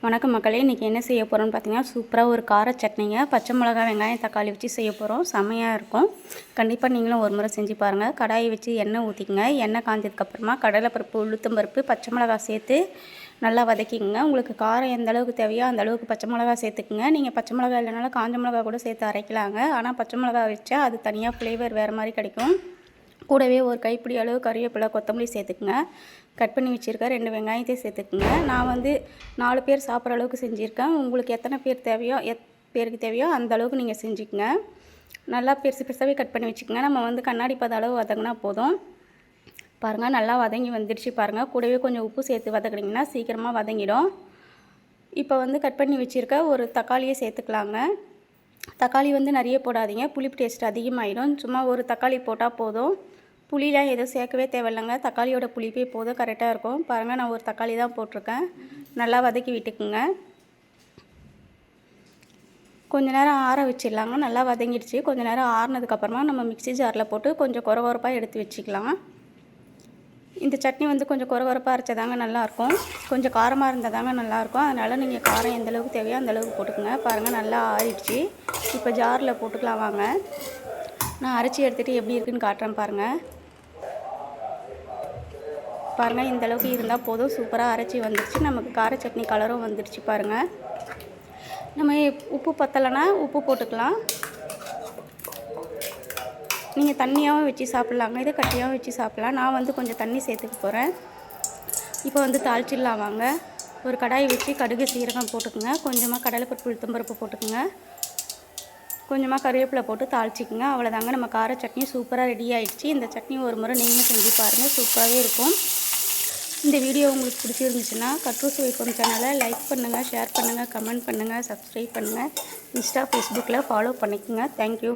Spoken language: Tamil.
வணக்கம் மக்களே, இன்றைக்கி என்ன செய்ய போகிறோன்னு பார்த்தீங்கன்னா, சூப்பராக ஒரு கார சட்னிங்க. பச்சை மிளகா, வெங்காயம், தக்காளி வச்சு செய்ய போகிறோம். செம்மையாக இருக்கும். கண்டிப்பாக நீங்களும் ஒரு முறை செஞ்சு பாருங்கள். கடாயை வச்சு எண்ணெய் ஊற்றிக்கங்க. எண்ணெய் காஞ்சதுக்கப்புறமா கடலைப்பருப்பு, உளுத்தம்பருப்பு, பச்சை மிளகா சேர்த்து நல்லா வதக்கிக்கங்க. உங்களுக்கு காரம் எந்த அளவுக்கு தேவையோ அந்த அளவுக்கு பச்சை மிளகா சேர்த்துக்குங்க. நீங்கள் பச்சை மிளகா இல்லைனாலும் காஞ்ச மிளகா கூட சேர்த்து அரைக்கலாங்க. ஆனால் பச்சை மிளகா வச்சா அது தனியாக ஃப்ளேவர் வேறு மாதிரி கிடைக்கும். கூடவே ஒரு கைப்பிடி அளவு கறிவேப்பிலை, கொத்தமல்லி சேர்த்துக்குங்க. கட் பண்ணி வச்சுருக்கேன் 2 வெங்காயத்தையும் சேர்த்துக்குங்க. நான் வந்து 4 பேர் சாப்பிட்ற அளவுக்கு செஞ்சுருக்கேன். உங்களுக்கு எத்தனை பேர் தேவையோ பேருக்கு தேவையோ அந்த அளவுக்கு நீங்கள் செஞ்சுக்கங்க. நல்லா பெருசு பெருசாகவே கட் பண்ணி வச்சுக்கோங்க. நம்ம வந்து கண்ணாடி பத அளவு வதங்கினா போதும். பாருங்கள், நல்லா வதங்கி வந்துடுச்சு பாருங்கள். கூடவே கொஞ்சம் உப்பு சேர்த்து வதக்குனிங்கன்னா சீக்கிரமாக வதங்கிடும். இப்போ வந்து கட் பண்ணி வச்சுருக்க ஒரு தக்காளியை சேர்த்துக்கலாங்க. தக்காளி வந்து நிறைய போடாதீங்க, புளிப்பு டேஸ்ட் அதிகமாகிடும். சும்மா ஒரு தக்காளி போட்டால் போதும். புளிலாம் எதுவும் சேர்க்கவே தேவையில்லைங்க. தக்காளியோட புளிப்பே போதும், கரெக்டாக இருக்கும். பாருங்கள், நான் ஒரு தக்காளி தான் போட்டிருக்கேன். நல்லா வதக்கி விட்டுக்குங்க. கொஞ்சம் நேரம் ஆற வச்சிடலாங்க. நல்லா வதங்கிடுச்சு. கொஞ்சம் நேரம் ஆறினதுக்கப்புறமா நம்ம மிக்ஸி ஜாரில் போட்டு கொஞ்சம் கொரகொரப்பாக எடுத்து வச்சுக்கலாம். இந்த சட்னி வந்து கொஞ்சம் கொரகொரப்பாக அரைச்சதாங்க நல்லாயிருக்கும். கொஞ்சம் காரமாக இருந்தால் தாங்க நல்லாயிருக்கும். அதனால் நீங்கள் காரம் எந்த அளவுக்கு தேவையோ அந்த அளவுக்கு போட்டுக்கோங்க. பாருங்கள், நல்லா ஆறிடுச்சு. இப்போ ஜாரில் போட்டுக்கலாம் வாங்க. நான் அரைச்சி எடுத்துகிட்டு எப்படி இருக்குன்னு காட்டுறேன் பாருங்கள். பாருங்கள், இந்த அளவுக்கு இருந்தால் போதும். சூப்பராக அரைச்சி வந்துடுச்சு. நமக்கு கார சட்னி கலரும் வந்துடுச்சு பாருங்கள். நம்ம உப்பு பத்தலைன்னா உப்பு போட்டுக்கலாம். நீங்கள் தண்ணியாகவும் வச்சு சாப்பிட்லாங்க, இதை கட்டியாகவும் வச்சு சாப்பிட்லாம். நான் வந்து கொஞ்சம் தண்ணி சேர்த்துக்க போகிறேன். இப்போ வந்து தாளிச்சிடலாம் வாங்க. ஒரு கடாயை வச்சு கடுகு, சீரகம் போட்டுக்குங்க. கொஞ்சமாக கடலைப்பருப்பு, உளுத்தம்பருப்பு போட்டுக்குங்க. கொஞ்சமாக கறிவேப்பிலை போட்டு தாளிச்சிக்கங்க. அவ்வளோதாங்க, நம்ம கார சட்னி சூப்பராக ரெடி ஆகிடுச்சு. இந்த சட்னி ஒரு முறை நீங்களும் செஞ்சு பாருங்கள், சூப்பராகவே இருக்கும். இந்த வீடியோ உங்களுக்கு பிடிச்சிருந்துச்சுன்னா கட்ரூஸ் வைப்போம் சேனலை லைக் பண்ணுங்கள், ஷேர் பண்ணுங்கள், கமெண்ட் பண்ணுங்கள், சப்ஸ்கிரைப் பண்ணுங்கள். இன்ஸ்டா, ஃபேஸ்புக்கில் ஃபாலோ பண்ணிக்கோங்க. தேங்க்யூ.